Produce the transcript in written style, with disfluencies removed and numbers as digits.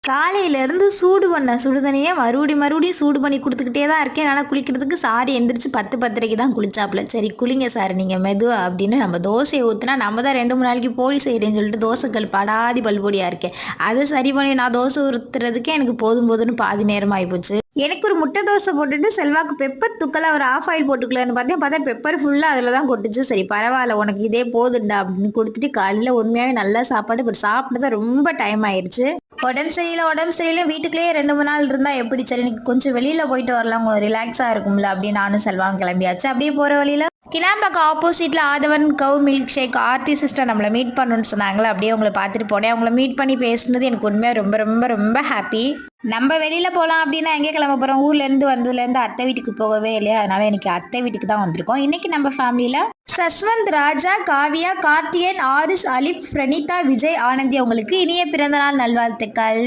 காலையிலேருந்து சூடு பண்ண சுடுதண்ணியை மறுபடியும் சூடு பண்ணி கொடுத்துக்கிட்டே தான் இருக்கேன். ஆனால் குளிக்கிறதுக்கு சாரி எந்திரிச்சு 10:10:30க்கு தான் குளிச்சாப்புல. சரி குளிங்க சார் நீங்கள் மெதுவா அப்படின்னு நம்ம தோசையை ஊற்றினா நம்ம தான் 2-3 நாளைக்கு போலி செய்கிறேன்னு சொல்லிட்டு தோசைக்கல் படாதி பல்பொடியாக இருக்கேன். அதை சரி பண்ணி நான் தோசை ஊற்றுறதுக்கே எனக்கு போதும்னு பாதி நேரம் ஆகிப்போச்சு. எனக்கு ஒரு முட்டை தோசை போட்டுட்டு செல்வாக்கு பெப்பர் தூக்கல ஒரு ஆஃப் ஆயில் போட்டுக்கலான்னு பார்த்தா பெப்பர் ஃபுல்லாக அதில் தான் கொட்டுச்சு. சரி பரவாயில்ல உனக்கு இதே போதுண்டா அப்படின்னு கொடுத்துட்டு காலையில் உண்மையாகவே நல்ல சாப்பாடு. இப்போ சாப்பிட்டு ரொம்ப டைம் ஆயிடுச்சு. உடம்பு சரியில்லை வீட்டுக்குள்ளேயே 2-3 நாள் இருந்தால் எப்படி சரி இன்னைக்கு கொஞ்சம் வெளியில் போயிட்டு வரலாம் கொஞ்சம் ரிலாக்ஸாக இருக்கும்ல அப்படின்னு நானும் செல்வாங்க கிளம்பியாச்சு. அப்படியே போகிற வழியில் கிளாம்பாக்கம் ஆப்போசிட்டில் ஆதவன் cow milk shake Aarthi sister நம்மளை மீட் பண்ணணும்னு சொன்னாங்களே. அப்படியே அவங்கள பார்த்துட்டு போனேன். அவங்கள மீட் பண்ணி பேசுனது எனக்கு உண்மையாக ரொம்ப ரொம்ப ரொம்ப ஹாப்பி. நம்ம வெளியில் போகலாம் அப்படின்னா எங்கே கிளம்ப போகிறோம்? ஊர்லேருந்து வந்ததுலேருந்து அத்தை வீட்டுக்கு போகவே இல்லையா, அதனால் இன்றைக்கி அத்தை வீட்டுக்கு தான் வந்திருக்கோம். இன்றைக்கி நம்ம ஃபேமிலியில் சஸ்வந்த், ராஜா, காவியா, கார்த்தியன், ஆரிஸ், அலிப், பிரணீதா, விஜய், ஆனந்தி அவங்களுக்கு இனிய பிறந்தநாள் நல்வாழ்த்துக்கள்.